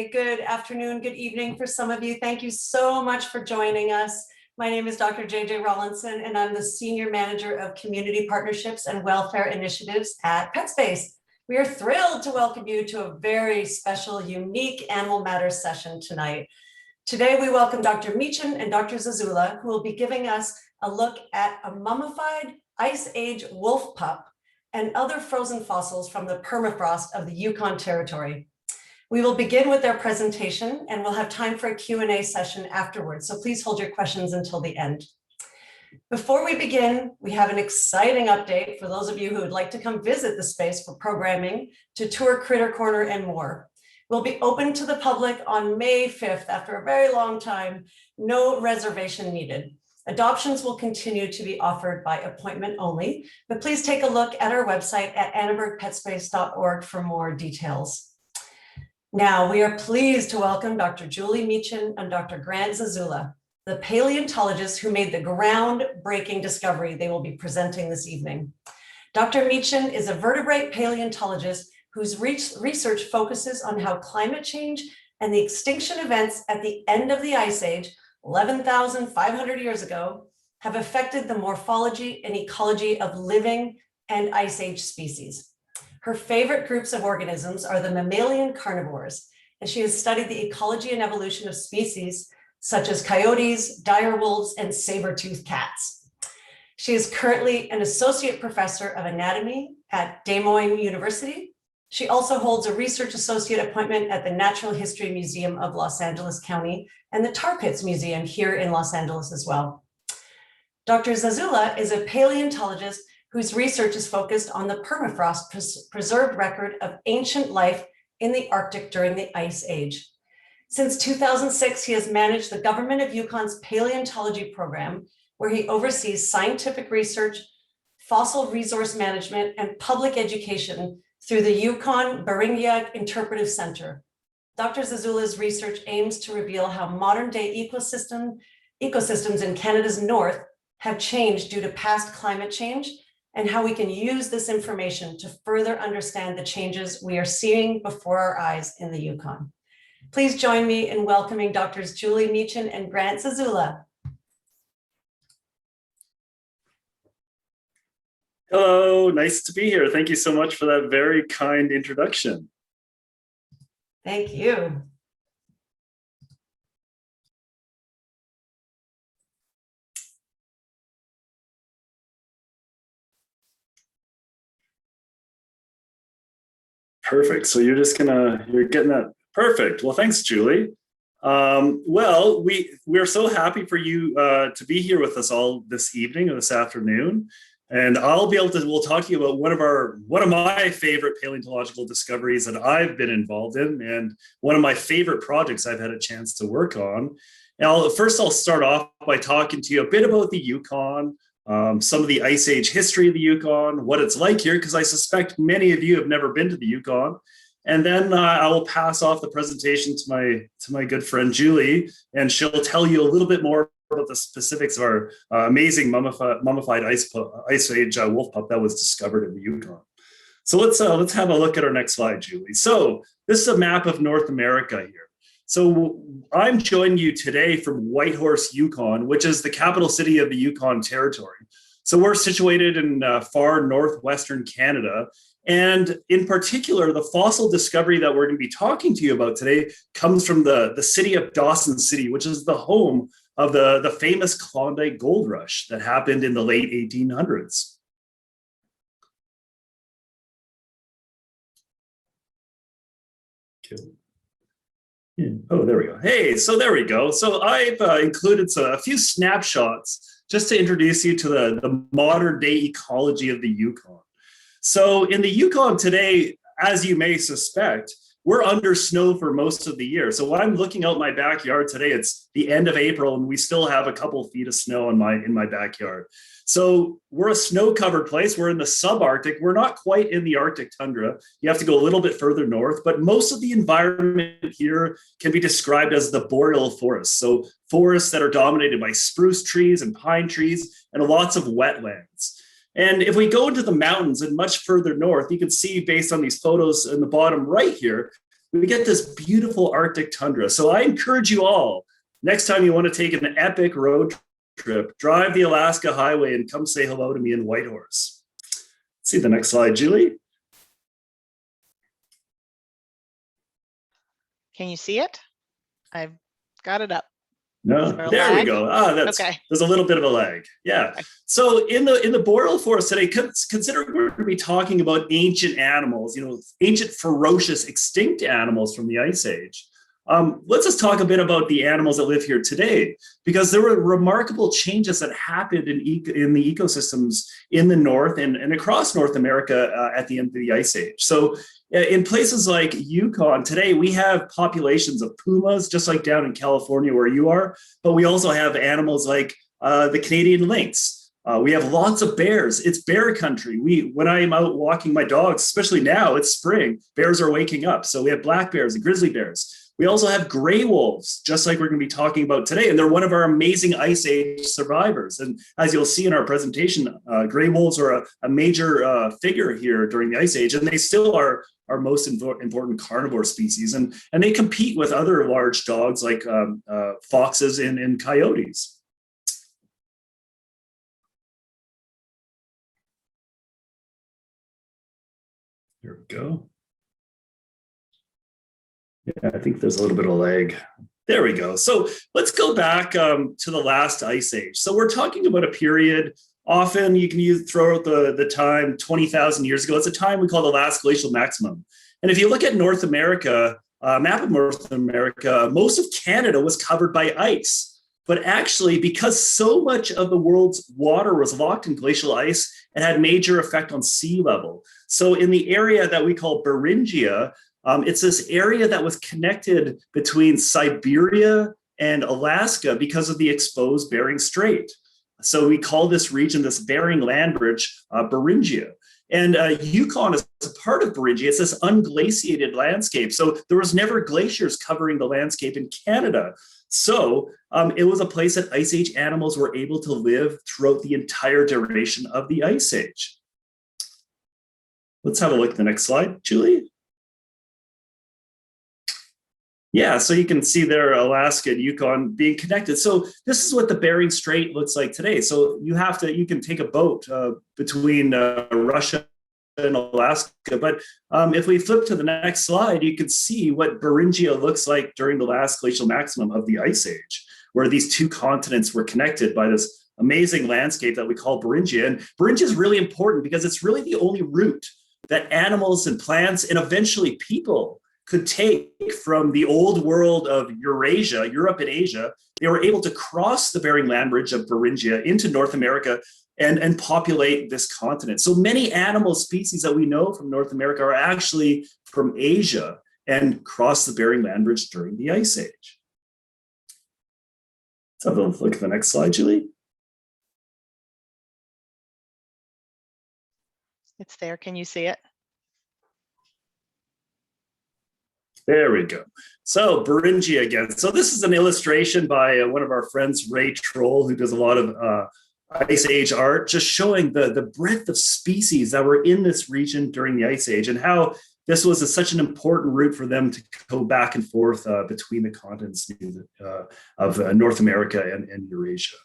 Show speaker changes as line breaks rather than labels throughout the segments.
Good afternoon, good evening for some of you. Thank you so much for joining us. My name is Dr. JJ Rawlinson, and I'm the Senior Manager of Community Partnerships and Welfare Initiatives at PetSpace. We are thrilled to welcome you to a very special, unique Animal Matters session tonight. Today, we welcome Dr. Meachen and Dr. Zazula, who will be giving us a look at a mummified Ice Age wolf pup and other frozen fossils from the permafrost of the Yukon territory. We will begin with their presentation and we'll have time for a Q&A session afterwards, so please hold your questions until the end. Before we begin, we have an exciting update for those of you who would like to come visit the space for programming, to tour Critter Corner and more. We'll be open to the public on May 5th after a very long time, no reservation needed. Adoptions will continue to be offered by appointment only, but please take a look at our website at annenbergpetspace.org for more details. Now, we are pleased to welcome Dr. Julie Meachen and Dr. Grant Zazula, the paleontologists who made the groundbreaking discovery they will be presenting this evening. Dr. Meachen is a vertebrate paleontologist whose research focuses on how climate change and the extinction events at the end of the Ice Age, 11,500 years ago, have affected the morphology and ecology of living and Ice Age species. Her favorite groups of organisms are the mammalian carnivores, and she has studied the ecology and evolution of species such as coyotes, direwolves, and saber-toothed cats. She is currently an associate professor of anatomy at Des Moines University. She also holds a research associate appointment at the Natural History Museum of Los Angeles County and the Tar Pits Museum here in Los Angeles as well. Dr. Zazula is a paleontologist whose research is focused on the permafrost preserved record of ancient life in the Arctic during the Ice Age. Since 2006, he has managed the Government of Yukon's paleontology program, where he oversees scientific research, fossil resource management, and public education through the Yukon Beringia Interpretive Center. Dr. Zazula's research aims to reveal how modern-day ecosystems in Canada's north have changed due to past climate change, and how we can use this information to further understand the changes we are seeing before our eyes in the Yukon. Please join me in welcoming Drs. Julie Meachen and Grant Zazula.
Hello, nice to be here. Thank you so much for that very kind introduction.
Thank you.
Perfect. So you're getting that. Perfect. Well, thanks, Julie. Well, we're so happy for you to be here with us all this evening or this afternoon. And we'll talk to you about one of my favorite paleontological discoveries that I've been involved in, and one of my favorite projects I've had a chance to work on. Now, first I'll start off by talking to you a bit about the Yukon, some of the Ice Age history of the Yukon, what it's like here, because I suspect many of you have never been to the Yukon. And then I will pass off the presentation to my good friend Julie, and she'll tell you a little bit more about the specifics of our amazing mummified Ice Age wolf pup that was discovered in the Yukon. So let's have a look at our next slide, Julie. So this is a map of North America here. So I'm joining you today from Whitehorse, Yukon, which is the capital city of the Yukon Territory. So we're situated in far northwestern Canada. And in particular, the fossil discovery that we're going to be talking to you about today comes from the city of Dawson City, which is the home of the famous Klondike Gold Rush that happened in the late 1800s. Okay. Oh, there we go. Hey, so there we go. So I've included a few snapshots just to introduce you to the modern day ecology of the Yukon. So in the Yukon today, as you may suspect, we're under snow for most of the year. So when I'm looking out my backyard today, it's the end of April and we still have a couple of feet of snow in my backyard. So we're a snow-covered place. We're in the subarctic. We're not quite in the Arctic tundra. You have to go a little bit further north, but most of the environment here can be described as the boreal forest. So forests that are dominated by spruce trees and pine trees and lots of wetlands. And if we go into the mountains and much further north, you can see based on these photos in the bottom right here, we get this beautiful Arctic tundra. So I encourage you all, next time you want to take an epic road trip, drive the Alaska Highway and come say hello to me in Whitehorse. See the next slide, Julie.
Can you see it? I've got it up.
No, there we go. That's okay. There's a little bit of a lag. Yeah. Okay. So in the boreal forest today, consider we're going to be talking about ancient animals, ancient, ferocious, extinct animals from the Ice Age. Let's just talk a bit about the animals that live here today, because there were remarkable changes that happened in the ecosystems in the North and across North America at the end of the Ice Age. So in places like Yukon today, we have populations of pumas, just like down in California where you are, but we also have animals like the Canadian lynx. We have lots of bears. It's bear country. When I'm out walking my dogs, especially now, it's spring, bears are waking up. So we have black bears and grizzly bears. We also have gray wolves, just like we're going to be talking about today. And they're one of our amazing Ice Age survivors. And as you'll see in our presentation, gray wolves are a major figure here during the Ice Age. And they still are our most important carnivore species. And they compete with other large dogs like foxes and coyotes. Here we go. Yeah, I think there's a little bit of lag. There we go. So let's go back to the last Ice Age. So we're talking about a period, often you can throw out the time 20,000 years ago. It's a time we call the last glacial maximum. And if you look at North America, map of North America, most of Canada was covered by ice. But actually, because so much of the world's water was locked in glacial ice, it had major effect on sea level. So in the area that we call Beringia, it's this area that was connected between Siberia and Alaska because of the exposed Bering Strait. So we call this region, this Bering land bridge, Beringia. And Yukon is a part of Beringia. It's this unglaciated landscape. So there was never glaciers covering the landscape in Canada. So it was a place that Ice Age animals were able to live throughout the entire duration of the Ice Age. Let's have a look at the next slide, Julie. Yeah, so you can see there Alaska and Yukon being connected. So this is what the Bering Strait looks like today. So you can take a boat between Russia and Alaska. But if we flip to the next slide, you can see what Beringia looks like during the last glacial maximum of the Ice Age, where these two continents were connected by this amazing landscape that we call Beringia. And Beringia is really important because it's really the only route that animals and plants and eventually people could take from the old world of Eurasia, Europe and Asia. They were able to cross the Bering land bridge of Beringia into North America and populate this continent. So many animal species that we know from North America are actually from Asia and crossed the Bering land bridge during the Ice Age. Let's have a look at the next slide, Julie.
It's there. Can you see it?
There we go. So Beringia again. So this is an illustration by one of our friends, Ray Troll, who does a lot of Ice Age art, just showing the breadth of species that were in this region during the Ice Age and how this was such an important route for them to go back and forth between the continents of North America and Eurasia.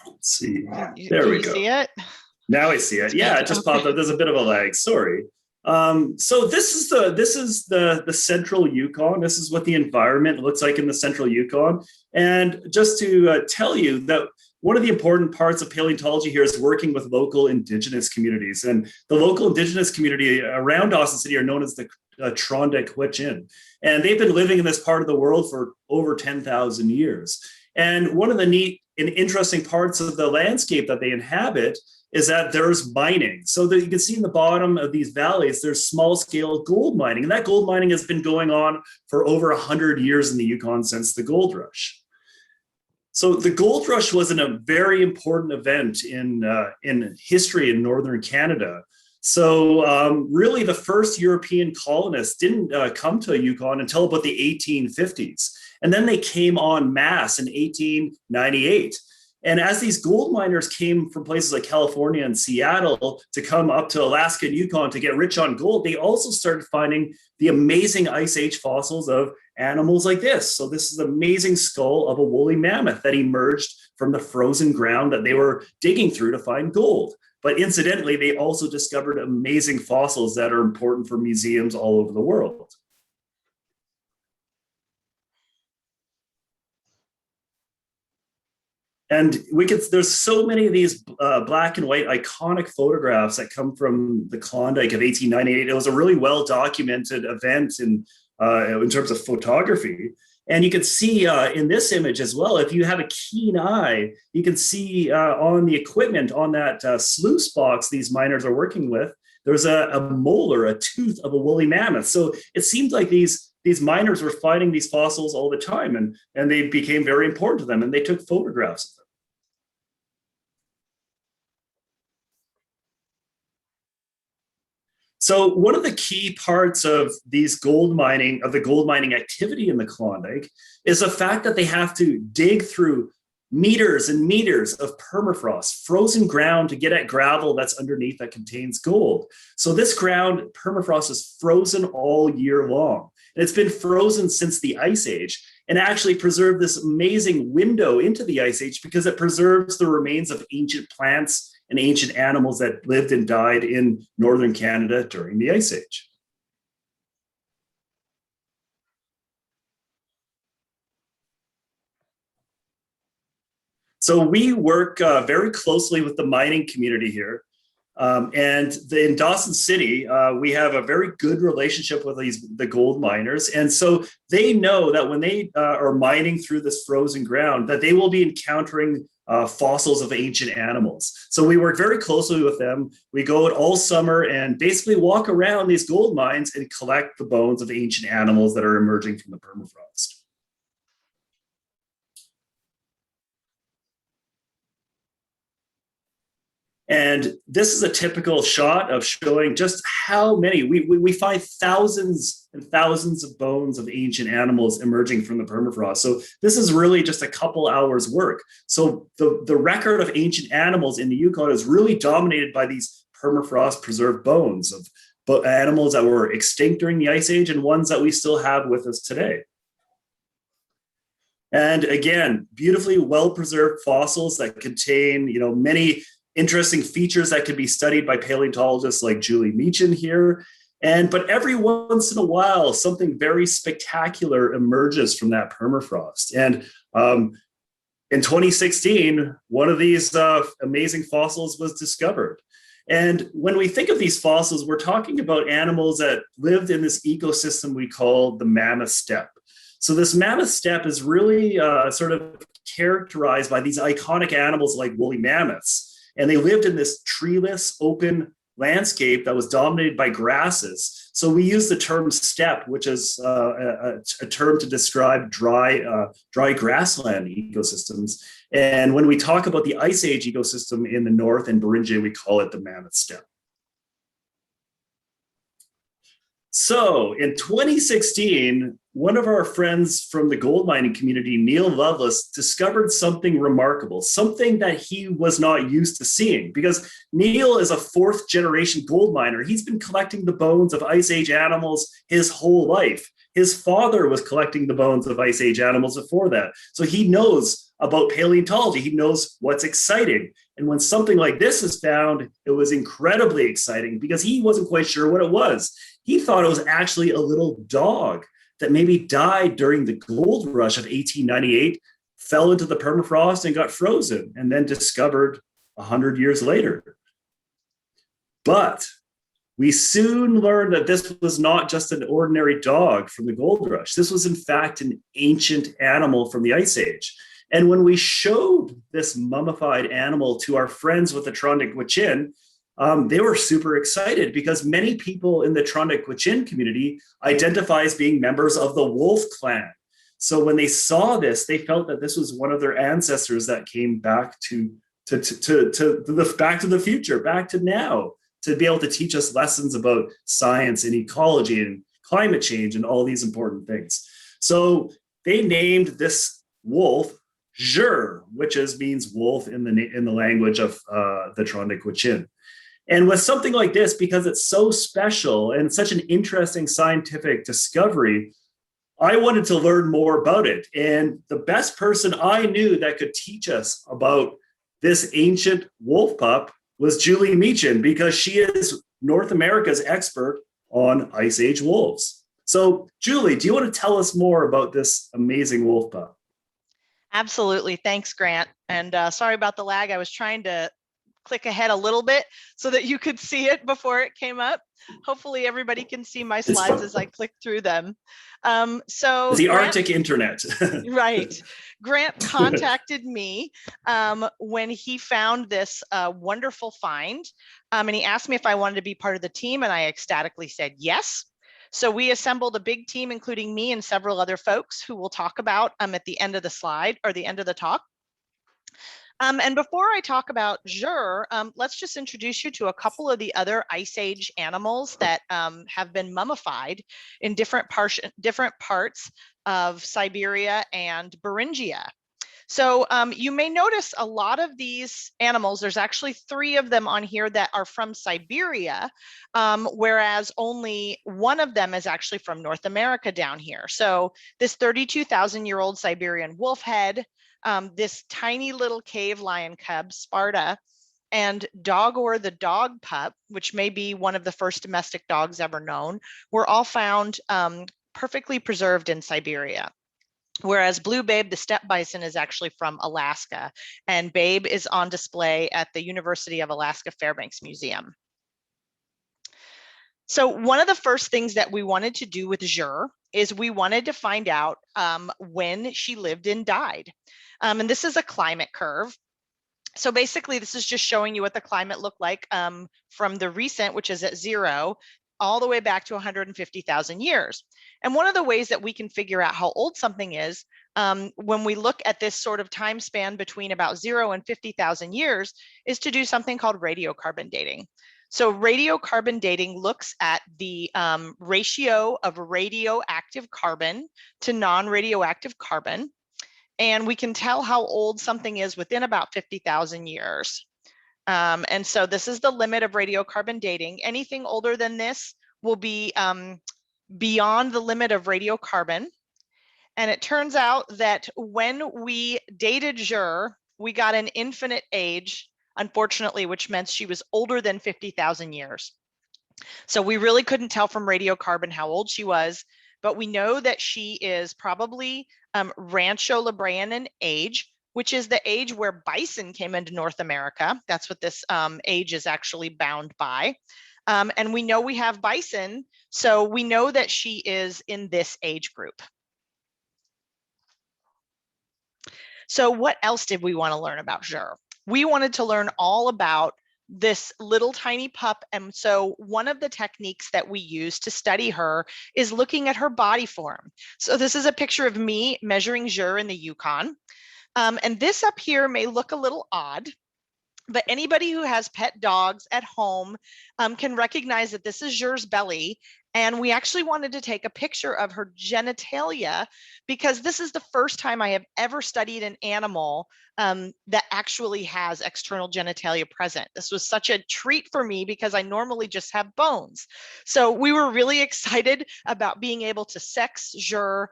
Let's see. There we go.
See it?
Now I see it. Yeah, it just popped up. There's a bit of a lag. Sorry. So this is the central Yukon. This is what the environment looks like in the central Yukon. And just to tell you that one of the important parts of paleontology here is working with local indigenous communities. And the local indigenous community around Dawson City are known as the Trondek-Huichin. And they've been living in this part of the world for over 10,000 years. And one of the neat and interesting parts of the landscape that they inhabit is that there's mining. So that you can see in the bottom of these valleys, there's small scale gold mining. And that gold mining has been going on for over 100 years in the Yukon since the gold rush. So the gold rush was a very important event in history in northern Canada. So really the first European colonists didn't come to Yukon until about the 1850s. And then they came en masse in 1898. And as these gold miners came from places like California and Seattle to come up to Alaska and Yukon to get rich on gold, they also started finding the amazing Ice Age fossils of animals like this. So this is the amazing skull of a woolly mammoth that emerged from the frozen ground that they were digging through to find gold. But incidentally, they also discovered amazing fossils that are important for museums all over the world. And there's so many of these black and white iconic photographs that come from the Klondike of 1898. It was a really well documented event in terms of photography. And you can see in this image as well, if you have a keen eye, you can see on the equipment on that sluice box these miners are working with, there's a molar, a tooth of a woolly mammoth. So it seems like these miners were finding these fossils all the time, and they became very important to them, and they took photographs of them. So one of the key parts of the gold mining activity in the Klondike is the fact that they have to dig through meters and meters of permafrost, frozen ground, to get at gravel that's underneath that contains gold. So this ground, permafrost, is frozen all year long. And it's been frozen since the Ice Age, and actually preserved this amazing window into the Ice Age because it preserves the remains of ancient plants and ancient animals that lived and died in northern Canada during the Ice Age. So we work very closely with the mining community here. And in Dawson City, we have a very good relationship with the gold miners. And so they know that when they are mining through this frozen ground, that they will be encountering fossils of ancient animals. So we work very closely with them. We go out all summer and basically walk around these gold mines and collect the bones of ancient animals that are emerging from the permafrost. And this is a typical shot of showing just how many, we find thousands and thousands of bones of ancient animals emerging from the permafrost. So this is really just a couple hours work. So the record of ancient animals in the Yukon is really dominated by these permafrost preserved bones of animals that were extinct during the Ice Age and ones that we still have with us today. And again, beautifully well-preserved fossils that contain, many interesting features that could be studied by paleontologists like Julie Meachen here. But every once in a while, something very spectacular emerges from that permafrost. And in 2016, one of these amazing fossils was discovered. And when we think of these fossils, we're talking about animals that lived in this ecosystem we call the mammoth steppe. So this mammoth steppe is really sort of characterized by these iconic animals like woolly mammoths. And they lived in this treeless, open landscape that was dominated by grasses. So we use the term steppe, which is a term to describe dry grassland ecosystems. And when we talk about the Ice Age ecosystem in the north and Beringia, we call it the mammoth steppe. So in 2016, one of our friends from the gold mining community, Neil Lovelace, discovered something remarkable, something that he was not used to seeing, because Neil is a fourth generation gold miner. He's been collecting the bones of Ice Age animals his whole life. His father was collecting the bones of Ice Age animals before that. So he knows about paleontology. He knows what's exciting. And when something like this is found, it was incredibly exciting because he wasn't quite sure what it was. He thought it was actually a little dog that maybe died during the gold rush of 1898, fell into the permafrost and got frozen, and then discovered 100 years later. But we soon learned that this was not just an ordinary dog from the gold rush. This was, in fact, an ancient animal from the Ice Age. And when we showed this mummified animal to our friends with the Trondheim-Gwich'in, they were super excited because many people in the Trondheim-Gwich'in community identify as being members of the wolf clan. So when they saw this, they felt that this was one of their ancestors that came back to the future, back to now, to be able to teach us lessons about science and ecology and climate change and all these important things. So they named this wolf Zhir, which means wolf in the language of the Trondikwichin. And with something like this, because it's so special and such an interesting scientific discovery, I wanted to learn more about it. And the best person I knew that could teach us about this ancient wolf pup was Julie Meachen, because she is North America's expert on Ice Age wolves. So, Julie, do you want to tell us more about this amazing wolf pup?
Absolutely. Thanks, Grant. And sorry about the lag. I was trying to click ahead a little bit so that you could see it before it came up. Hopefully everybody can see my slides as I click through them. So
the
Grant,
Arctic internet.
right. Grant contacted me when he found this wonderful find. And he asked me if I wanted to be part of the team, and I ecstatically said yes. So we assembled a big team, including me and several other folks who we'll talk about at the end of the slide or the end of the talk. And before I talk about Zhir, let's just introduce you to a couple of the other Ice Age animals that have been mummified in different parts of Siberia and Beringia. So you may notice a lot of these animals, there's actually 3 of them on here that are from Siberia, whereas only one of them is actually from North America down here. So this 32,000-year-old Siberian wolf head, this tiny little cave lion cub, Sparta, and Dogor the dog pup, which may be one of the first domestic dogs ever known, were all found perfectly preserved in Siberia. Whereas Blue Babe, the steppe bison, is actually from Alaska, and Babe is on display at the University of Alaska Fairbanks Museum. So one of the first things that we wanted to do with Zhir is we wanted to find out when she lived and died. And this is a climate curve. So basically, this is just showing you what the climate looked like from the recent, which is at 0, all the way back to 150,000 years. And one of the ways that we can figure out how old something is, when we look at this sort of time span between about 0 and 50,000 years, is to do something called radiocarbon dating. So radiocarbon dating looks at the ratio of radioactive carbon to non-radioactive carbon. And we can tell how old something is within about 50,000 years. And so this is the limit of radiocarbon dating. Anything older than this will be beyond the limit of radiocarbon. And it turns out that when we dated Zhir, we got an infinite age, unfortunately, which meant she was older than 50,000 years. So we really couldn't tell from radiocarbon how old she was, but we know that she is probably Rancho La Breanan age, which is the age where bison came into North America. That's what this age is actually bound by. And we know we have bison, so we know that she is in this age group. So what else did we want to learn about Zhir? We wanted to learn all about this little tiny pup. And so one of the techniques that we use to study her is looking at her body form. So this is a picture of me measuring Zhir in the Yukon. And this up here may look a little odd, but anybody who has pet dogs at home can recognize that this is Zhir's belly. And we actually wanted to take a picture of her genitalia because this is the first time I have ever studied an animal that actually has external genitalia present. This was such a treat for me because I normally just have bones. So we were really excited about being able to sex Zhir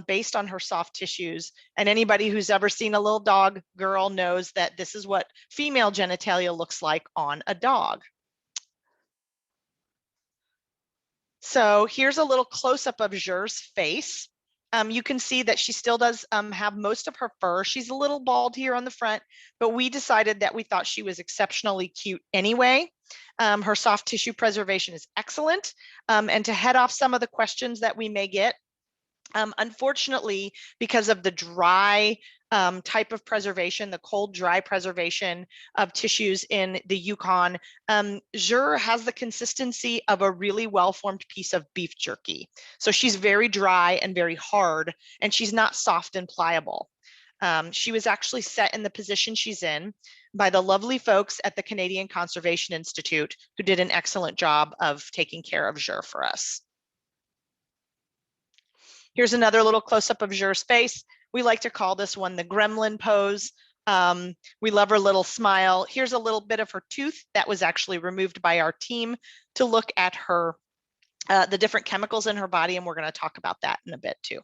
based on her soft tissues. And anybody who's ever seen a little dog girl knows that this is what female genitalia looks like on a dog. So here's a little close-up of Zhir's face. You can see that she still does have most of her fur. She's a little bald here on the front, but we decided that we thought she was exceptionally cute anyway. Her soft tissue preservation is excellent. And to head off some of the questions that we may get, unfortunately, because of the dry type of preservation, the cold, dry preservation of tissues in the Yukon, Zhir has the consistency of a really well-formed piece of beef jerky. So she's very dry and very hard, and she's not soft and pliable. She was actually set in the position she's in by the lovely folks at the Canadian Conservation Institute, who did an excellent job of taking care of Zhir for us. Here's another little close-up of Zhir's face. We like to call this one the Gremlin Pose. We love her little smile. Here's a little bit of her tooth that was actually removed by our team to look at her, the different chemicals in her body, and we're going to talk about that in a bit too.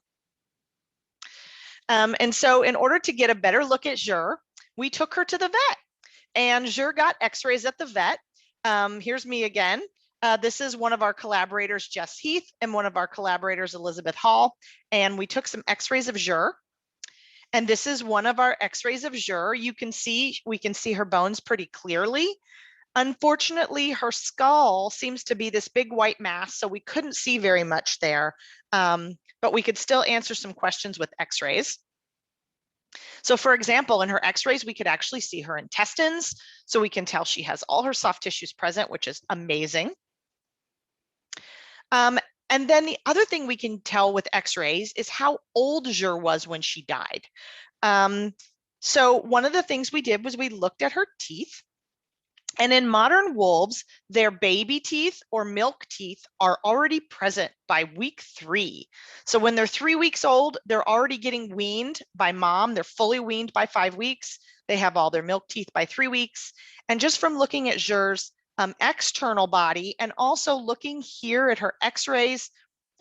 And so in order to get a better look at Zhir, we took her to the vet, and Zhir got x-rays at the vet. Here's me again. This is one of our collaborators, Jess Heath, and one of our collaborators, Elizabeth Hall, and we took some x-rays of Zhir. And this is one of our x-rays of Zhir. We can see her bones pretty clearly. Unfortunately, her skull seems to be this big white mass, so we couldn't see very much there, but we could still answer some questions with x-rays. So for example, in her x-rays, we could actually see her intestines, so we can tell she has all her soft tissues present, which is amazing. And then the other thing we can tell with x-rays is how old Zhir was when she died. So one of the things we did was we looked at her teeth. And in modern wolves, their baby teeth or milk teeth are already present by week 3. So when they're 3 weeks old, they're already getting weaned by mom. They're fully weaned by 5 weeks. They have all their milk teeth by 3 weeks. And just from looking at Zhir's external body and also looking here at her x-rays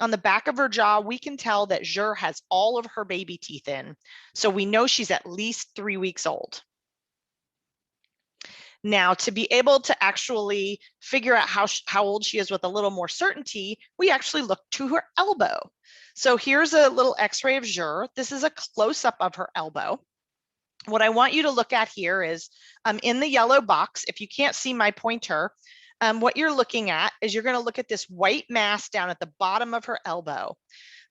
on the back of her jaw, we can tell that Zhir has all of her baby teeth in. So we know she's at least 3 weeks old. Now, to be able to actually figure out how old she is with a little more certainty, we actually look to her elbow. So here's a little x-ray of Zhir. This is a close-up of her elbow. What I want you to look at here is in the yellow box, if you can't see my pointer, what you're looking at is you're going to look at this white mass down at the bottom of her elbow.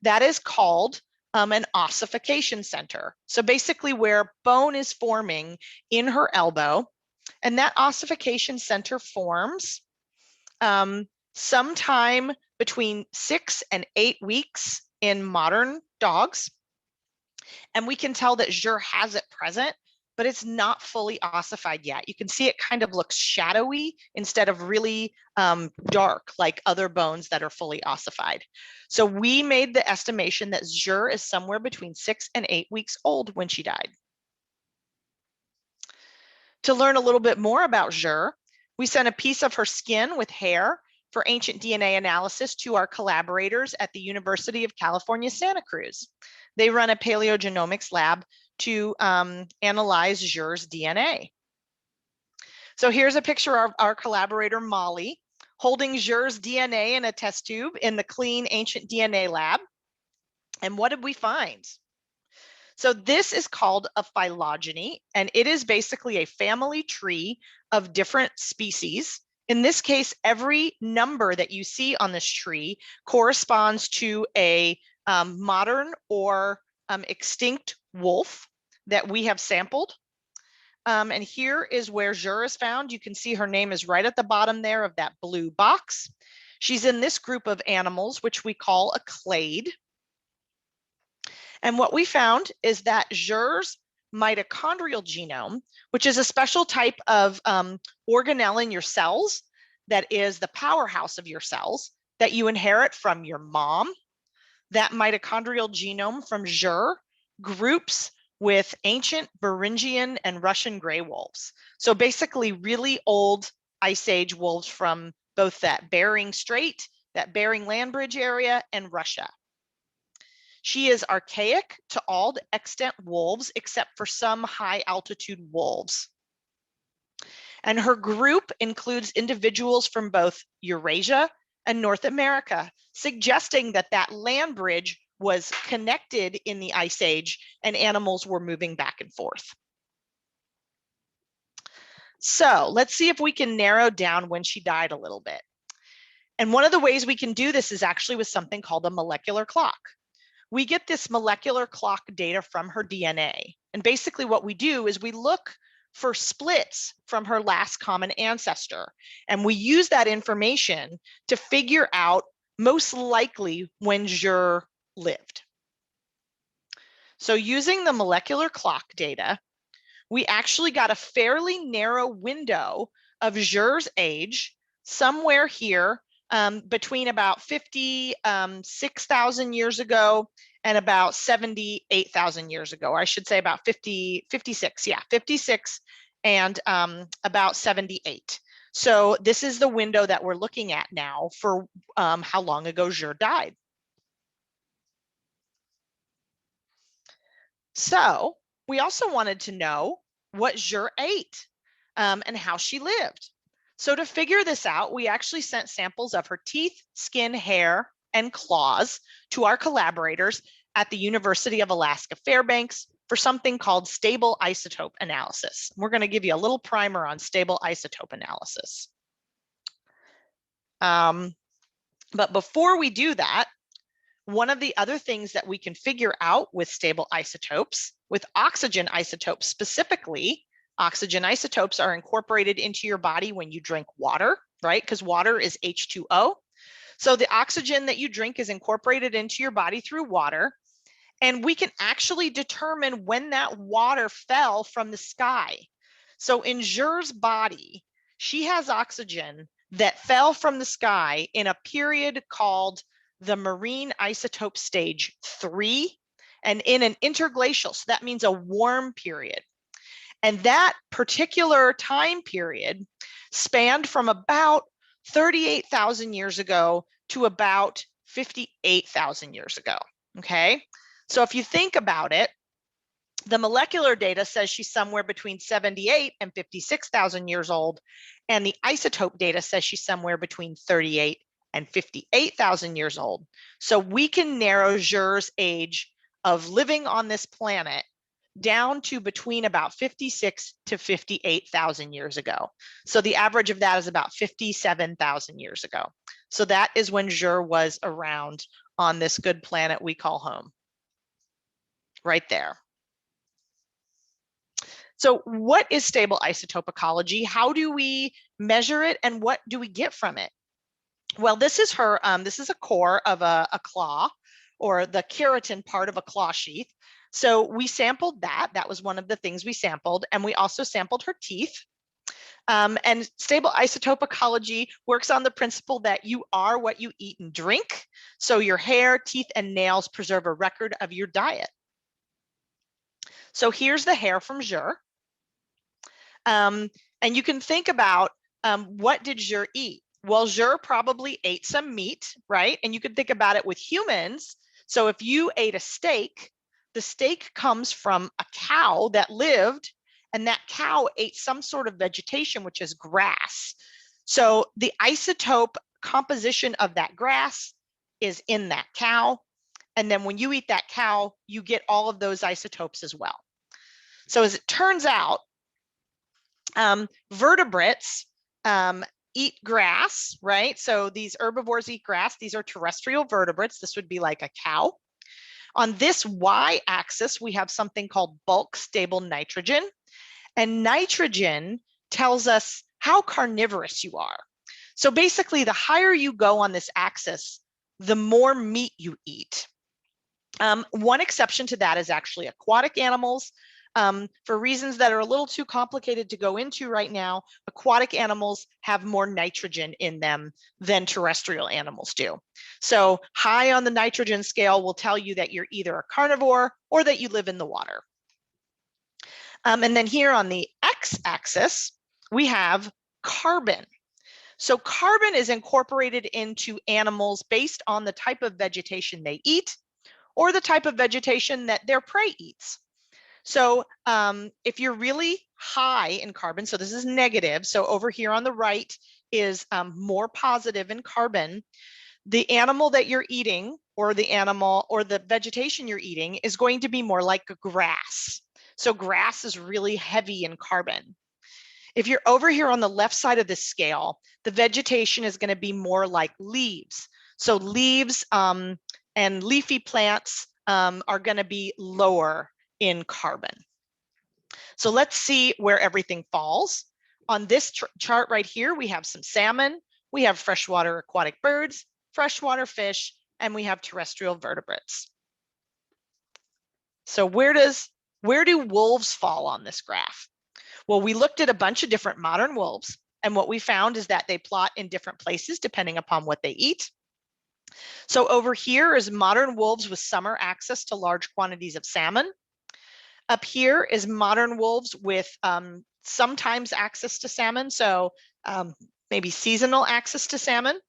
That is called an ossification center. So basically where bone is forming in her elbow, and that ossification center forms sometime between 6 and 8 weeks in modern dogs. And we can tell that Zhir has it present, but it's not fully ossified yet. You can see it kind of looks shadowy instead of really dark like other bones that are fully ossified. So we made the estimation that Zhir is somewhere between 6 and 8 weeks old when she died. To learn a little bit more about Zhir, we sent a piece of her skin with hair for ancient DNA analysis to our collaborators at the University of California, Santa Cruz. They run a paleogenomics lab to analyze Zhir's DNA. So here's a picture of our collaborator, Molly, holding Zhir's DNA in a test tube in the clean ancient DNA lab. And what did we find? So this is called a phylogeny, and it is basically a family tree of different species. In this case, every number that you see on this tree corresponds to a modern or extinct wolf that we have sampled. And here is where Zhir is found. You can see her name is right at the bottom there of that blue box. She's in this group of animals, which we call a clade. And what we found is that Zhir's mitochondrial genome, which is a special type of organelle in your cells that is the powerhouse of your cells that you inherit from your mom, that mitochondrial genome from Zhir groups with ancient Beringian and Russian gray wolves. So basically really old Ice Age wolves from both that Bering Strait, that Bering Land Bridge area, and Russia. She is archaic to all extant wolves except for some high altitude wolves. And her group includes individuals from both Eurasia and North America, suggesting that that land bridge was connected in the Ice Age and animals were moving back and forth. So let's see if we can narrow down when she died a little bit. And one of the ways we can do this is actually with something called a molecular clock. We get this molecular clock data from her DNA. And basically what we do is we look for splits from her last common ancestor. And we use that information to figure out most likely when Zhir lived. So using the molecular clock data, we actually got a fairly narrow window of Zhir's age, somewhere here between about 56,000 years ago and about 78,000 years ago. I should say about 56, yeah, 56 and about 78. So this is the window that we're looking at now for how long ago Zhir died. So we also wanted to know what Zhir ate and how she lived. So to figure this out, we actually sent samples of her teeth, skin, hair, and claws to our collaborators at the University of Alaska Fairbanks for something called stable isotope analysis. We're going to give you a little primer on stable isotope analysis. But before we do that, one of the other things that we can figure out with stable isotopes, with oxygen isotopes specifically, oxygen isotopes are incorporated into your body when you drink water, right? Because water is H2O. So the oxygen that you drink is incorporated into your body through water. And we can actually determine when that water fell from the sky. So in Zhir's body, she has oxygen that fell from the sky in a period called the marine isotope stage 3 and in an interglacial. So that means a warm period. And that particular time period spanned from about 38,000 years ago to about 58,000 years ago. Okay. So if you think about it, the molecular data says she's somewhere between 78 and 56,000 years old. And the isotope data says she's somewhere between 38 and 58,000 years old. So we can narrow Zhir's age of living on this planet down to between about 56 to 58,000 years ago. So the average of that is about 57,000 years ago. So that is when Zhir was around on this good planet we call home. Right there. So what is stable isotope ecology? How do we measure it and what do we get from it? Well, this is her, this is a core of a claw, or the keratin part of a claw sheath. So we sampled that. That was one of the things we sampled. And we also sampled her teeth. And stable isotope ecology works on the principle that you are what you eat and drink. So your hair, teeth, and nails preserve a record of your diet. So here's the hair from Zhir. And you can think about what did Zhir eat? Well, Zhir probably ate some meat, right? And you could think about it with humans. So if you ate a steak, the steak comes from a cow that lived, and that cow ate some sort of vegetation, which is grass. So the isotope composition of that grass is in that cow. And then when you eat that cow, you get all of those isotopes as well. So as it turns out, vertebrates eat grass, right? So these herbivores eat grass. These are terrestrial vertebrates. This would be like a cow. On this y-axis, we have something called bulk stable nitrogen. And nitrogen tells us how carnivorous you are. So basically, the higher you go on this axis, the more meat you eat. One exception to that is actually aquatic animals. For reasons that are a little too complicated to go into right now, aquatic animals have more nitrogen in them than terrestrial animals do. So high on the nitrogen scale will tell you that you're either a carnivore or that you live in the water. And then here on the x-axis, we have carbon. So carbon is incorporated into animals based on the type of vegetation they eat or the type of vegetation that their prey eats. So if you're really high in carbon, so this is negative, so over here on the right is more positive in carbon, the animal that you're eating or the animal or the vegetation you're eating is going to be more like grass. So grass is really heavy in carbon. If you're over here on the left side of this scale, the vegetation is going to be more like leaves. So leaves and leafy plants are going to be lower in carbon. So let's see where everything falls. On this chart right here, we have some salmon, we have freshwater aquatic birds, freshwater fish, and we have terrestrial vertebrates. So where does Where do wolves fall on this graph? Well, we looked at a bunch of different modern wolves, and what we found is that they plot in different places depending upon what they eat. So over here is modern wolves with summer access to large quantities of salmon. Up here is modern wolves with sometimes access to salmon, so maybe seasonal access to salmon.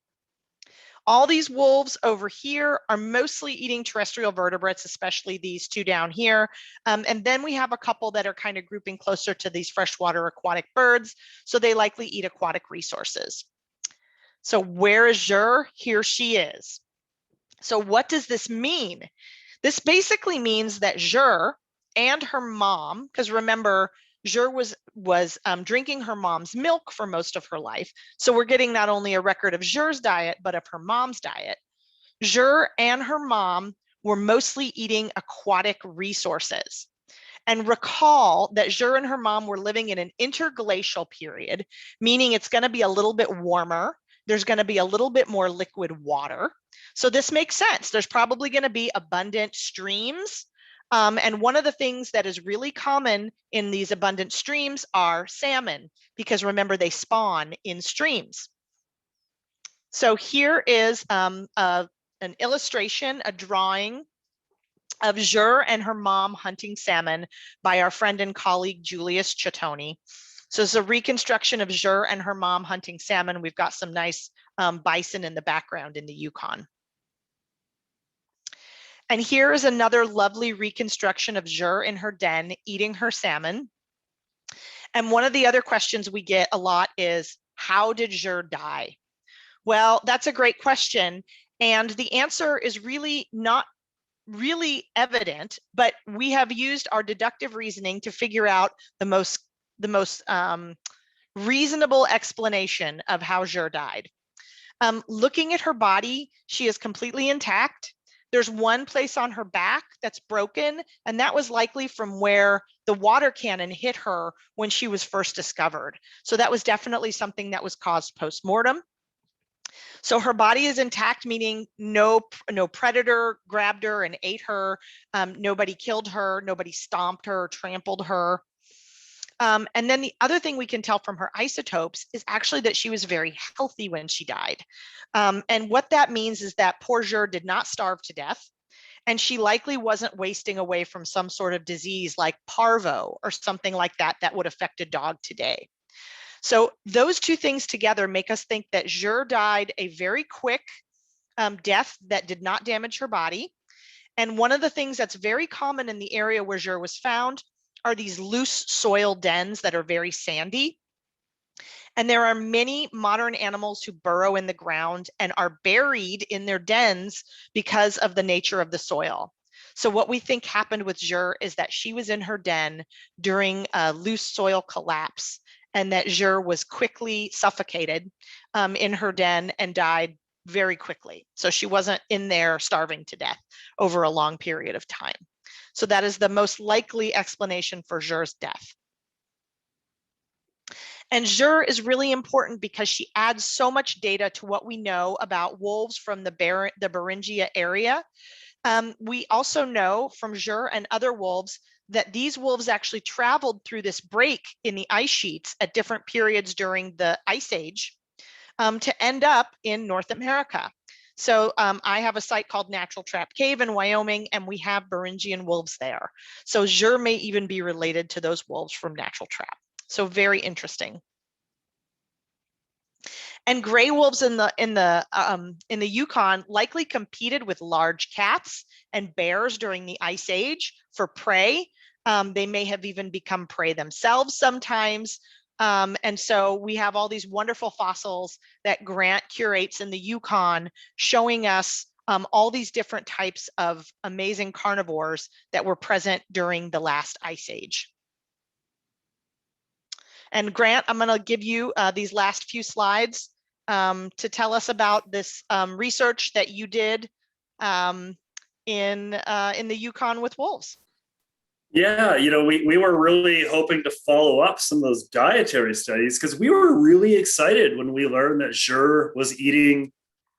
All these wolves over here are mostly eating terrestrial vertebrates, especially these two down here. And then we have a couple that are kind of grouping closer to these freshwater aquatic birds, so they likely eat aquatic resources. So where is Zhir? Here she is. So what does this mean? This basically means that Zhir and her mom, because remember, Zhir was drinking her mom's milk for most of her life. So we're getting not only a record of Zhir's diet, but of her mom's diet. Zhir and her mom were mostly eating aquatic resources. And recall that Zhir and her mom were living in an interglacial period, meaning it's going to be a little bit warmer. There's going to be a little bit more liquid water. So this makes sense. There's probably going to be abundant streams. And one of the things that is really common in these abundant streams are salmon, because remember, they spawn in streams. So here is an illustration, a drawing of Zhir and her mom hunting salmon by our friend and colleague, Julius Cittoni. So it's a reconstruction of Zhir and her mom hunting salmon. We've got some nice bison in the background in the Yukon. And here is another lovely reconstruction of Zhir in her den eating her salmon. And one of the other questions we get a lot is, how did Zhir die? Well, that's a great question. And the answer is really not really evident, but we have used our deductive reasoning to figure out the most reasonable explanation of how Zhir died. Looking at her body, she is completely intact. There's one place on her back that's broken, and that was likely from where the water cannon hit her when she was first discovered. So that was definitely something that was caused post-mortem. So her body is intact, meaning no predator grabbed her and ate her. Nobody killed her. Nobody stomped her or trampled her. And then the other thing we can tell from her isotopes is actually that she was very healthy when she died. And what that means is that poor Zhir did not starve to death, and she likely wasn't wasting away from some sort of disease like parvo or something like that that would affect a dog today. So those two things together make us think that Zhir died a very quick death that did not damage her body. And one of the things that's very common in the area where Zhir was found are these loose soil dens that are very sandy. And there are many modern animals who burrow in the ground and are buried in their dens because of the nature of the soil. So what we think happened with Zhir is that she was in her den during a loose soil collapse, and that Zhir was quickly suffocated in her den and died very quickly. So she wasn't in there starving to death over a long period of time. So that is the most likely explanation for Zhir's death. And Zhir is really important because she adds so much data to what we know about wolves from the Beringia area. We also know from Zhir and other wolves that these wolves actually traveled through this break in the ice sheets at different periods during the Ice Age to end up in North America. So I have a site called Natural Trap Cave in Wyoming, and we have Beringian wolves there. So Zhir may even be related to those wolves from Natural Trap. So very interesting. And gray wolves in the Yukon likely competed with large cats and bears during the Ice Age for prey. They may have even become prey themselves sometimes. And so we have all these wonderful fossils that Grant curates in the Yukon, showing us all these different types of amazing carnivores that were present during the last Ice Age. And Grant, I'm going to give you these last few slides to tell us about this research that you did in the Yukon with wolves.
Yeah, we were really hoping to follow up some of those dietary studies because we were really excited when we learned that Zhir was eating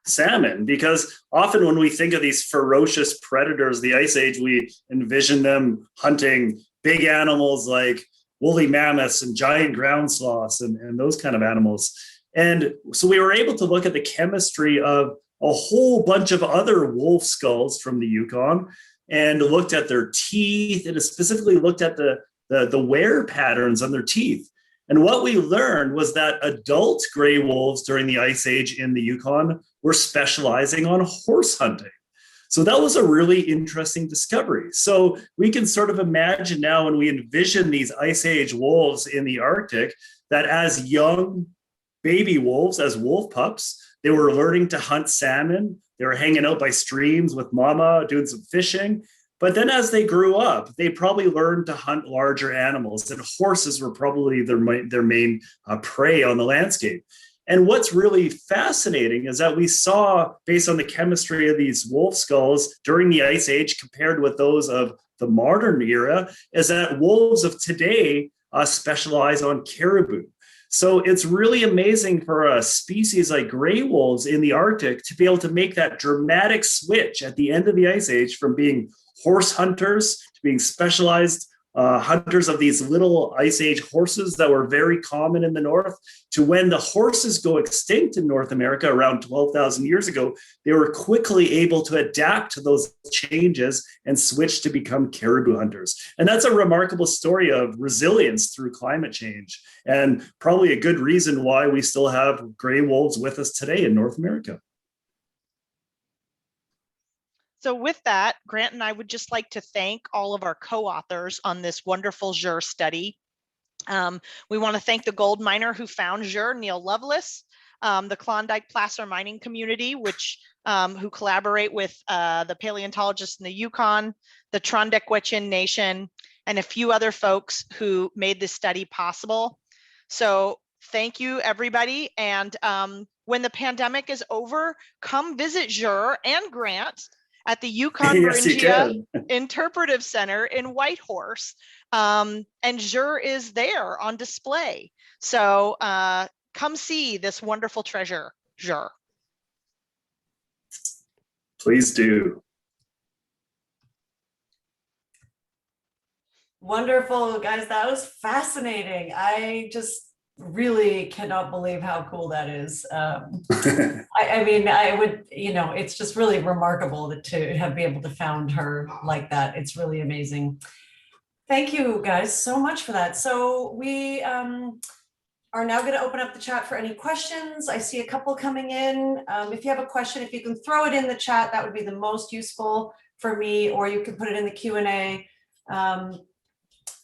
salmon, because often when we think of these ferocious predators, the Ice Age, we envision them hunting big animals like woolly mammoths and giant ground sloths and those kind of animals. And so we were able to look at the chemistry of a whole bunch of other wolf skulls from the Yukon and looked at their teeth, and specifically looked at the wear patterns on their teeth. And what we learned was that adult gray wolves during the Ice Age in the Yukon were specializing on horse hunting. So that was a really interesting discovery. So we can sort of imagine now, when we envision these Ice Age wolves in the Arctic, that as young baby wolves, as wolf pups, they were learning to hunt salmon. They were hanging out by streams with mama, doing some fishing. But then as they grew up, they probably learned to hunt larger animals, and horses were probably their main prey on the landscape. And what's really fascinating is that we saw, based on the chemistry of these wolf skulls during the Ice Age compared with those of the modern era, is that wolves of today specialize on caribou. So it's really amazing for a species like gray wolves in the Arctic to be able to make that dramatic switch at the end of the Ice Age from being horse hunters to being specialized hunters of these little Ice Age horses that were very common in the north, to when the horses go extinct in North America around 12,000 years ago, they were quickly able to adapt to those changes and switch to become caribou hunters. And that's a remarkable story of resilience through climate change, and probably a good reason why we still have gray wolves with us today in North America.
So with that, Grant and I would just like to thank all of our co-authors on this wonderful Zhir study. We want to thank the gold miner who found Zhir, Neil Lovelace, the Klondike placer mining community, who collaborate with the paleontologists in the Yukon, the Trondequechin Nation, and a few other folks who made this study possible. So thank you, everybody. And when the pandemic is over, come visit Zhir and Grant at the Yukon
Yes,
Interpretive Center in Whitehorse. And Zhir is there on display. So come see this wonderful treasure, Zhir.
Please do.
Wonderful, guys. That was fascinating. I just really cannot believe how cool that is. I mean, I would, it's just really remarkable to have been able to found her like that. It's really amazing. Thank you guys so much for that. So we are now going to open up the chat for any questions. I see a couple coming in. If you have a question, if you can throw it in the chat, that would be the most useful for me, or you can put it in the Q&A.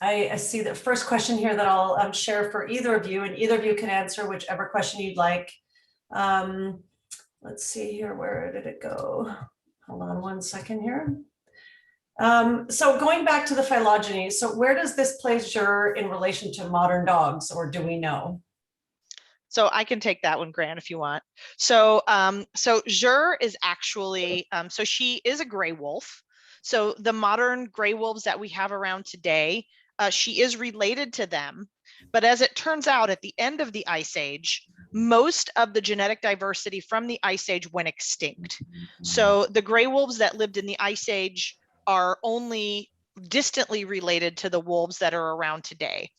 I see the first question here that I'll share for either of you, and either of you can answer whichever question you'd like. Let's see here, where did it go? Hold on one second here. So going back to the phylogeny, so where does this place Zhir in relation to modern dogs, or do we know?
So I can take that one, Grant, if you want. So Zhir is actually, so she is a gray wolf. So the modern gray wolves that we have around today, she is related to them. But as it turns out, at the end of the Ice Age, most of the genetic diversity from the Ice Age went extinct. So the gray wolves that lived in the Ice Age are only distantly related to the wolves that are around today.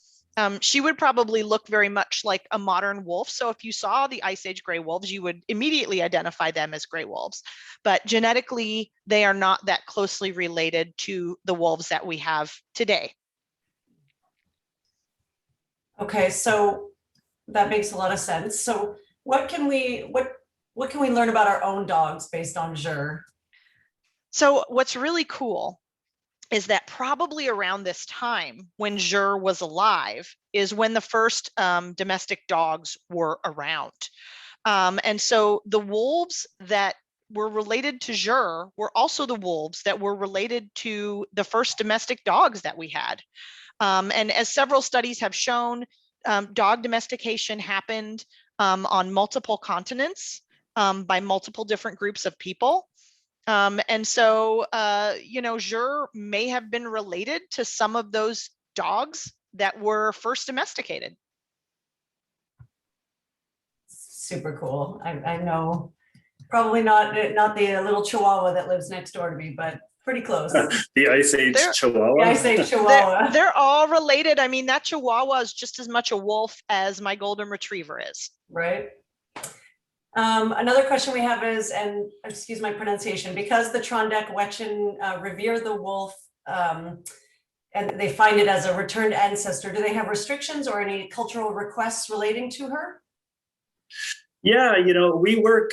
She would probably look very much like a modern wolf. So if you saw the Ice Age gray wolves, you would immediately identify them as gray wolves. But genetically, they are not that closely related to the wolves that we have today.
Okay, so that makes a lot of sense. So what can we learn about our own dogs based on Zhir?
So what's really cool is that probably around this time when Zhir was alive is when the first domestic dogs were around. And so the wolves that were related to Zhir were also the wolves that were related to the first domestic dogs that we had. And as several studies have shown, dog domestication happened on multiple continents by multiple different groups of people. And so, Zhir may have been related to some of those dogs that were first domesticated.
Super cool. I know probably not the little Chihuahua that lives next door to me, but Pretty close.
The Ice Age
They're-
Chihuahua.
I say Chihuahua.
They're all related. I mean, that Chihuahua is just as much a wolf as my golden retriever is.
Right. Another question we have is, and excuse my pronunciation, because the Trondheim revere the wolf, and they find it as a returned ancestor, do they have restrictions or any cultural requests relating to her?
Yeah, we work,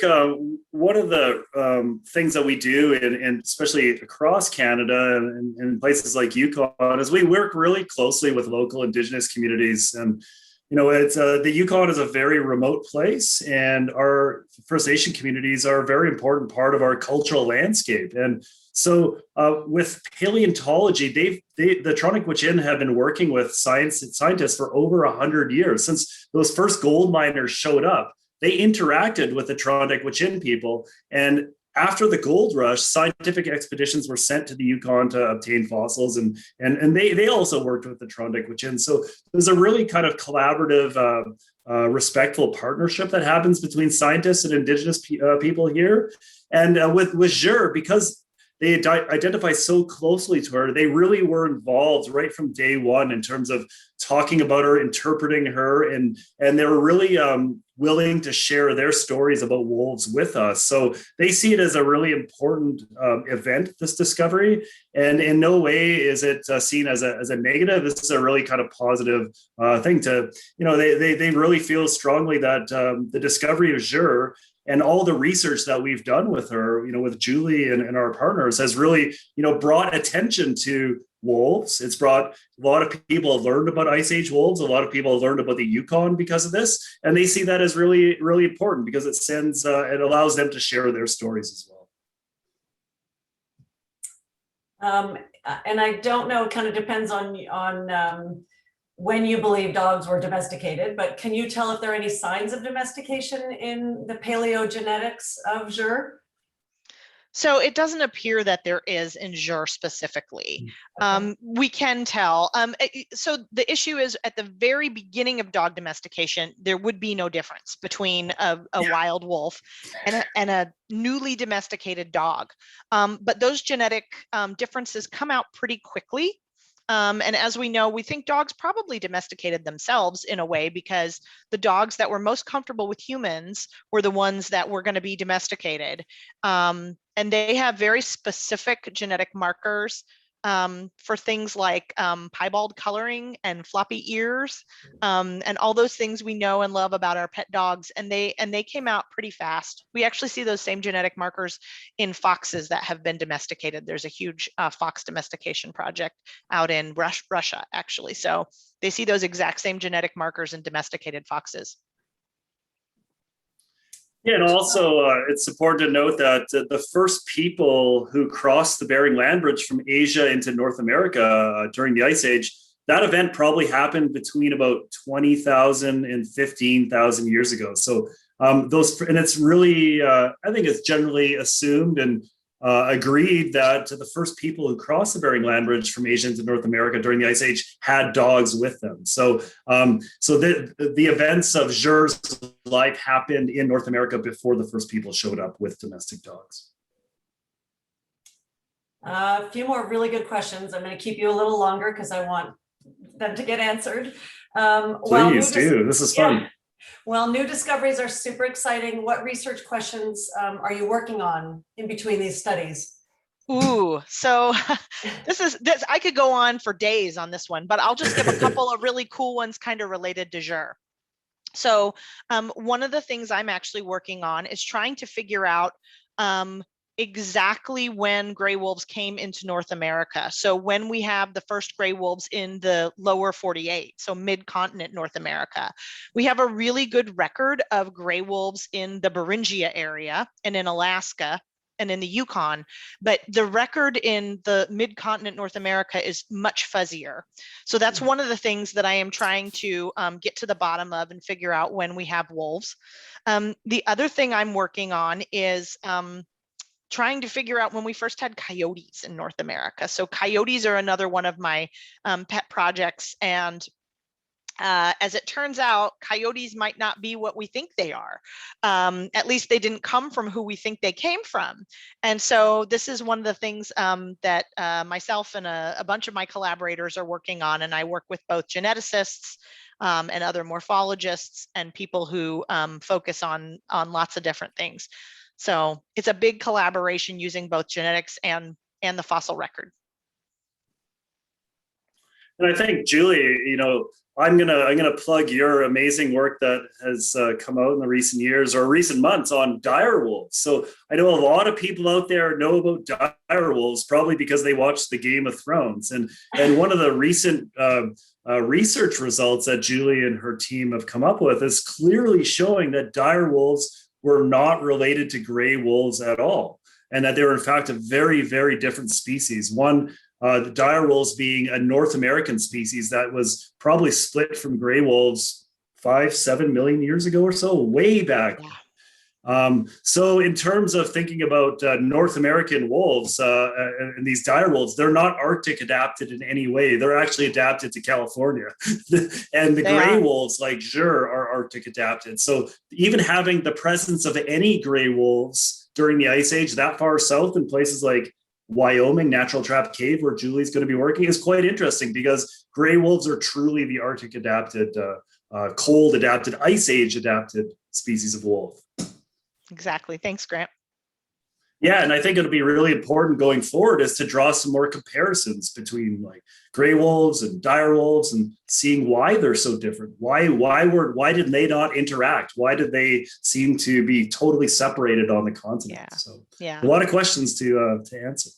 one of the things that we do, and especially across Canada and in places like Yukon, is we work really closely with local Indigenous communities. And, it's the Yukon is a very remote place, and our First Nation communities are a very important part of our cultural landscape. And so with paleontology, the Trondheim have been working with scientists for over 100 years, since those first gold miners showed up. They interacted with the Trondheim people, and after the gold rush, scientific expeditions were sent to the Yukon to obtain fossils, and they also worked with the Trondheim. So there's a really kind of collaborative, respectful partnership that happens between scientists and Indigenous people here. And with Zhir, because they identify so closely to her, they really were involved right from day one in terms of talking about her, interpreting her, and they were really willing to share their stories about wolves with us. So they see it as a really important event, this discovery, and in no way is it seen as a negative. This is a really kind of positive thing to, they really feel strongly that the discovery of Zhir and all the research that we've done with her, with Julie and our partners, has really, brought attention to wolves. It's brought a lot of people have learned about Ice Age wolves. A lot of people have learned about the Yukon because of this, and they see that as really, really important because it allows them to share their stories as
well. And I don't know, it kind of depends on when you believe dogs were domesticated, but can you tell if there are any signs of domestication in the paleogenetics of Zhir?
So it doesn't appear that there is in Zhir specifically. Okay. We can tell. So the issue is at the very beginning of dog domestication, there would be no difference between a wild wolf and a newly domesticated dog. But those genetic differences come out pretty quickly. And as we know, we think dogs probably domesticated themselves in a way, because the dogs that were most comfortable with humans were the ones that were going to be domesticated. And they have very specific genetic markers for things like piebald coloring and floppy ears, and all those things we know and love about our pet dogs. And they came out pretty fast. We actually see those same genetic markers in foxes that have been domesticated. There's a huge fox domestication project out in Russia, actually. So they see those exact same genetic markers in domesticated foxes.
Yeah, and also it's important to note that the first people who crossed the Bering Land Bridge from Asia into North America during the Ice Age, that event probably happened between about 20,000 and 15,000 years ago. So and it's really, I think it's generally assumed and agreed that the first people who crossed the Bering Land Bridge from Asia into North America during the Ice Age had dogs with them. So, the events of Zhir's life happened in North America before the first people showed up with domestic dogs.
A few more really good questions. I'm going to keep you a little longer because I want them to get answered.
Please do. This is fun.
Yeah. Well, new discoveries are super exciting. What research questions are you working on in between these studies?
Ooh, so this I could go on for days on this one, but I'll just give a couple of really cool ones kind of related to Zhir. So one of the things I'm actually working on is trying to figure out exactly when gray wolves came into North America. So when we have the first gray wolves in the lower 48, so mid-continent North America, we have a really good record of gray wolves in the Beringia area and in Alaska and in the Yukon, but the record in the mid-continent North America is much fuzzier. So that's one of the things that I am trying to get to the bottom of and figure out when we have wolves. The other thing I'm working on is trying to figure out when we first had coyotes in North America. So coyotes are another one of my pet projects, and As it turns out, coyotes might not be what we think they are. At least they didn't come from who we think they came from. And so this is one of the things that myself and a bunch of my collaborators are working on. And I work with both geneticists and other morphologists and people who focus on lots of different things. So it's a big collaboration using both genetics and the fossil record.
And I think, Julie, you know, I'm gonna plug your amazing work that has come out in the recent years or recent months on dire wolves. So I know a lot of people out there know about dire wolves probably because they watched the Game of Thrones. And one of the recent research results that Julie and her team have come up with is clearly showing that dire wolves were not related to gray wolves at all, and that they were in fact a very, very different species. One, the dire wolves being a North American species that was probably split from gray wolves 5-7 million years ago or so, way back.
Yeah.
So in terms of thinking about North American wolves and these dire wolves, they're not Arctic adapted in any way. They're actually adapted to California. And the gray wolves like Zhir are Arctic adapted. So even having the presence of any gray wolves during the Ice Age that far south in places like Wyoming Natural Trap Cave, where Julie's going to be working, is quite interesting because gray wolves are truly the Arctic adapted, cold adapted, Ice Age adapted species of wolf.
Exactly. Thanks, Grant.
Yeah, and I think it'll be really important going forward is to draw some more comparisons between like gray wolves and dire wolves and seeing why they're so different. Why did they not interact? Why did they seem to be totally separated on the continent?
Yeah.
So
Yeah.
a lot of questions to answer.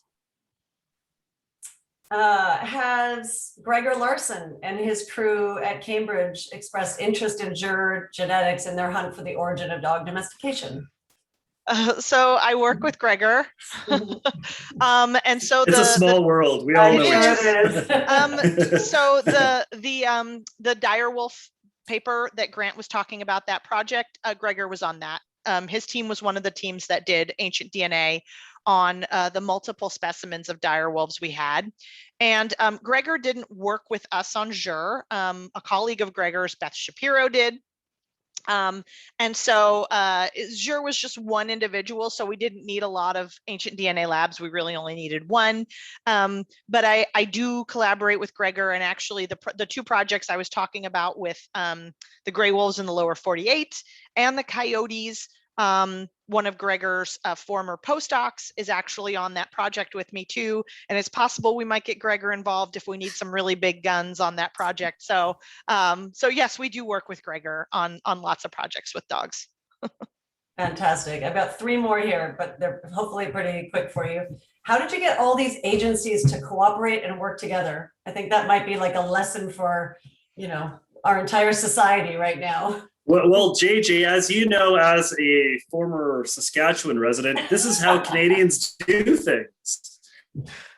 Has Gregor Larson and his crew at Cambridge expressed interest in Zhir genetics in their hunt for the origin of dog domestication?
So I work with Gregor, and so
it's a small world. We all know
it is.
So the dire wolf paper that Grant was talking about, that project, Gregor was on that. His team was one of the teams that did ancient DNA on the multiple specimens of dire wolves we had. And Gregor didn't work with us on Zhir. A colleague of Gregor's, Beth Shapiro, did. And so Zhir was just one individual, so we didn't need a lot of ancient DNA labs. We really only needed one. But I do collaborate with Gregor, and actually the two projects I was talking about with the gray wolves in the lower 48 and the coyotes, one of Gregor's former postdocs is actually on that project with me too. And it's possible we might get Gregor involved if we need some really big guns on that project. So, so yes, we do work with Gregor on lots of projects with dogs.
Fantastic. I've got 3 more here, but they're hopefully pretty quick for you. How did you get all these agencies to cooperate and work together? I think that might be like a lesson for, you know, our entire society right now.
Well, JJ, as you know, as a former Saskatchewan resident, this is how Canadians do things.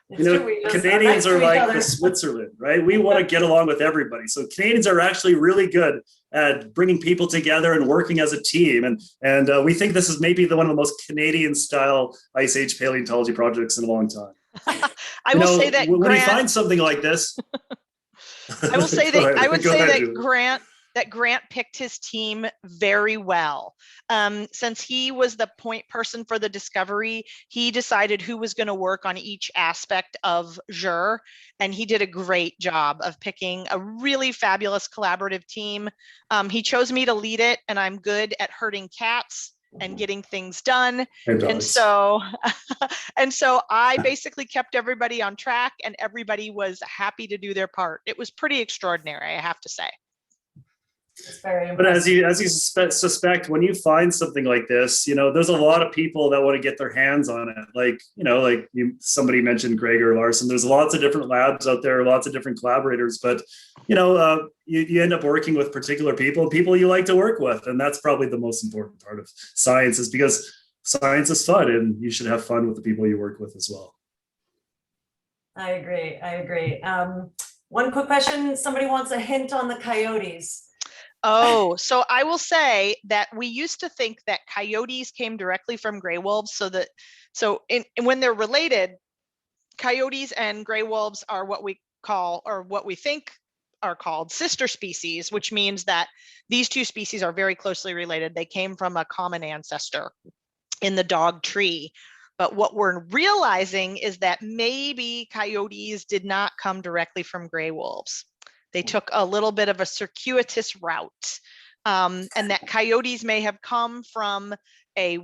You know, Canadians are like the Switzerland, right? We want to get along with everybody. So Canadians are actually really good at bringing people together and working as a team. And we think this is maybe one of the most Canadian style Ice Age paleontology projects in a long time.
I will say that
when you find something like this,
I will say that I would say that Grant picked his team very well. Since he was the point person for the discovery, he decided who was going to work on each aspect of Zhir, and he did a great job of picking a really fabulous collaborative team. He chose me to lead it, and I'm good at herding cats and getting things done. And so I basically kept everybody on track, and everybody was happy to do their part. It was pretty extraordinary, I have to say.
But as you suspect, when you find something like this, you know, there's a lot of people that want to get their hands on it. Like, you know, like somebody mentioned Gregor Larson. There's lots of different labs out there, lots of different collaborators. But, you know, you end up working with particular people you like to work with. And that's probably the most important part of science, is because science is fun and you should have fun with the people you work with as well.
I agree. One quick question. Somebody wants a hint on the coyotes.
Oh, so I will say that we used to think that coyotes came directly from gray wolves, when they're related, coyotes and gray wolves are what we call, or what we think are called sister species, which means that these two species are very closely related. They came from a common ancestor in the dog tree. But what we're realizing is that maybe coyotes did not come directly from gray wolves. They took a little bit of a circuitous route, and that coyotes may have come from a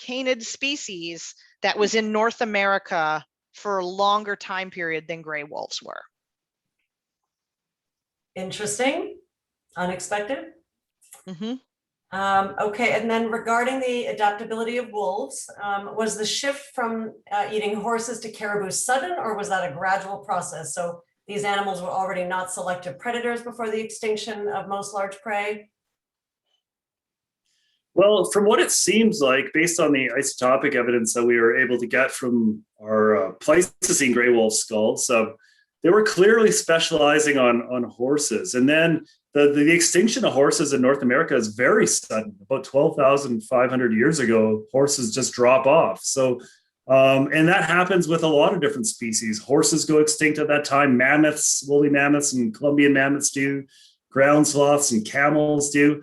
canid species that was in North America for a longer time period than gray wolves were.
Interesting, unexpected.
Mm-hmm.
Okay, and then regarding the adaptability of wolves, was the shift from eating horses to caribou sudden, or was that a gradual process? So these animals were already not selective predators before the extinction of most large prey?
Well, from what it seems like, based on the isotopic evidence that we were able to get from our Pleistocene gray wolf skulls, they were clearly specializing on horses. And then the extinction of horses in North America is very sudden. About 12,500 years ago, horses just drop off. So, and that happens with a lot of different species. Horses go extinct at that time. Mammoths, woolly mammoths and Columbian mammoths do. Ground sloths and camels do.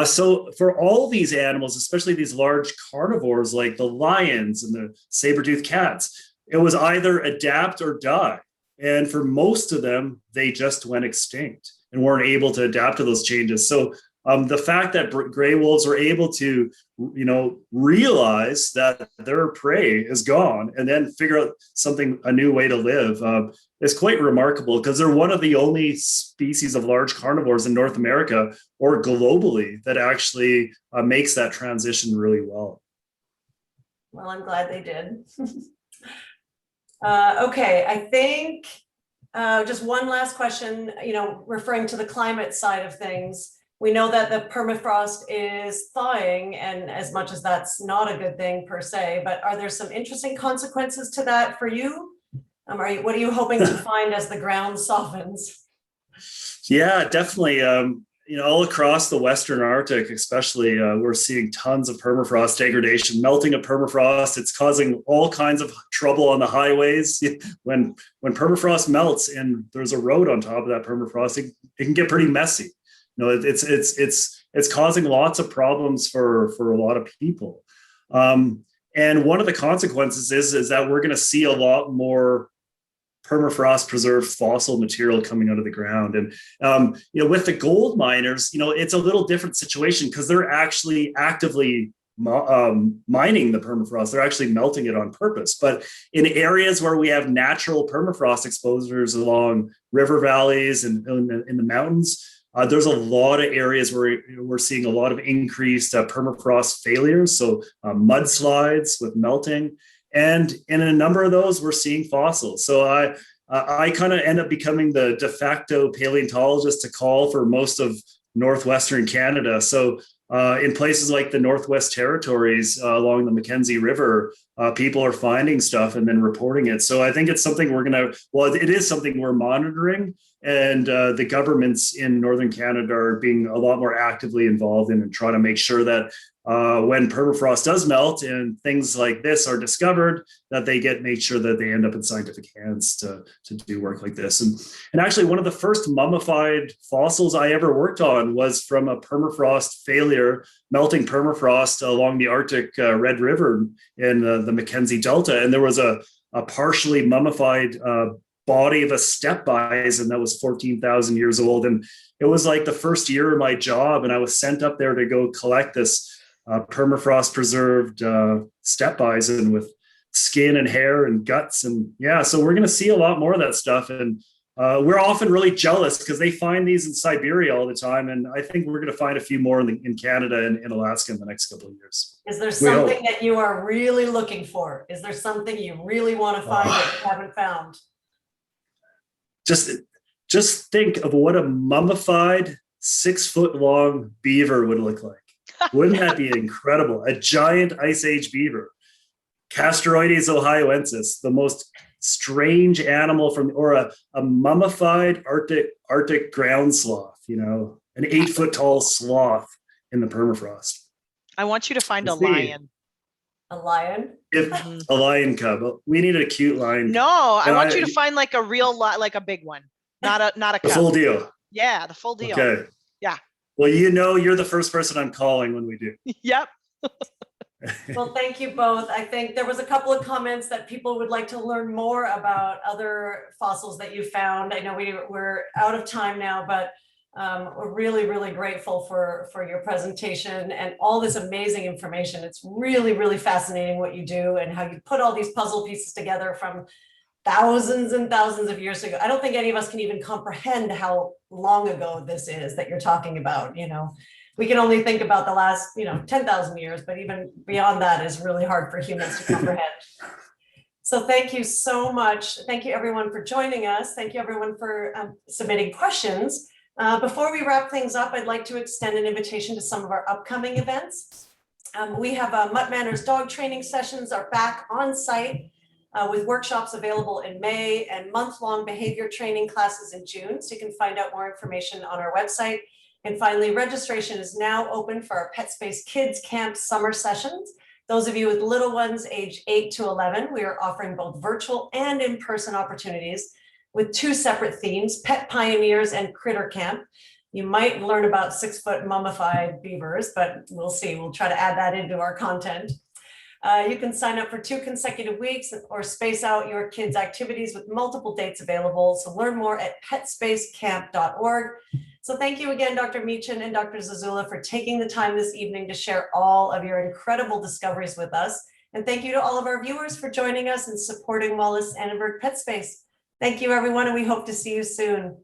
So for all these animals, especially these large carnivores like the lions and the saber-toothed cats, it was either adapt or die. And for most of them, they just went extinct and weren't able to adapt to those changes. So the fact that gray wolves were able to, realize that their prey is gone and then figure out a new way to live is quite remarkable, because they're one of the only species of large carnivores in North America or globally that actually makes that transition really well.
Well, I'm glad they did. Okay, I think just one last question, referring to the climate side of things. We know that the permafrost is thawing, and as much as that's not a good thing per se, but are there some interesting consequences to that for you? What are you hoping to find as the ground softens?
Yeah, definitely. All across the Western Arctic, especially, we're seeing tons of permafrost degradation, melting of permafrost. It's causing all kinds of trouble on the highways. When permafrost melts and there's a road on top of that permafrost, it can get pretty messy. It's causing lots of problems for a lot of people. And one of the consequences is that we're going to see a lot more permafrost preserved fossil material coming out of the ground. And, with the gold miners, it's a little different situation because they're actually actively mining the permafrost. They're actually melting it on purpose. But in areas where we have natural permafrost exposures along river valleys and in the mountains, there's a lot of areas where we're seeing a lot of increased permafrost failures. So mudslides with melting. And in a number of those, we're seeing fossils. So I kind of end up becoming the de facto paleontologist to call for most of northwestern Canada. So in places like the Northwest Territories along the Mackenzie River, people are finding stuff and then reporting it. So I think it's something it is something we're monitoring. And the governments in Northern Canada are being a lot more actively involved in and trying to make sure that when permafrost does melt and things like this are discovered, that they make sure that they end up in scientific hands to do work like this. And actually, one of the first mummified fossils I ever worked on was from a permafrost failure, melting permafrost along the Arctic Red River in the Mackenzie Delta. And there was a partially mummified body of a steppe bison that was 14,000 years old. And it was like the first year of my job. And I was sent up there to go collect this permafrost preserved steppe bison with skin and hair and guts. And yeah, so we're going to see a lot more of that stuff. And we're often really jealous because they find these in Siberia all the time. And I think we're going to find a few more in Canada and in Alaska in the next couple of years.
Is there something that you are really looking for? Is there something you really want to find that you haven't found?
Just think of what a mummified 6-foot-long beaver would look like. Wouldn't that be incredible? A giant ice age beaver. Castroides ohioensis, the most strange animal or a mummified Arctic ground sloth, an 8-foot tall sloth in the permafrost.
I want you to find a lion.
A lion?
A lion cub. We need a cute lion.
No, I want you to find like a real like a big one. not a
The
cup.
full deal.
Yeah, the full deal.
Okay.
Yeah.
Well, you know, you're the first person I'm calling when we do.
Yep.
Well, thank you both. I think there was a couple of comments that people would like to learn more about other fossils that you found. I know we're out of time now, but we're really, really grateful for your presentation and all this amazing information. It's really, really fascinating what you do and how you put all these puzzle pieces together from thousands and thousands of years ago. I don't think any of us can even comprehend how long ago this is that you're talking about. You know, we can only think about the last, 10,000 years, but even beyond that is really hard for humans to comprehend. So thank you so much. Thank you everyone for joining us. Thank you everyone for submitting questions. Before we wrap things up, I'd like to extend an invitation to some of our upcoming events. We have Mutt Manor's dog training sessions are back on site with workshops available in May and month-long behavior training classes in June. So you can find out more information on our website. And finally, registration is now open for our Pet Space Kids Camp summer sessions. Those of you with little ones age 8 to 11, we are offering both virtual and in-person opportunities with 2 separate themes, Pet Pioneers and Critter Camp. You might learn about 6-foot mummified beavers, but we'll see. We'll try to add that into our content. You can sign up for 2 consecutive weeks or space out your kids' activities with multiple dates available. So learn more at petspacecamp.org. So thank you again, Dr. Meachen and Dr. Zazula, for taking the time this evening to share all of your incredible discoveries with us. And thank you to all of our viewers for joining us and supporting Wallace Annenberg Pet Space. Thank you, everyone, and we hope to see you soon.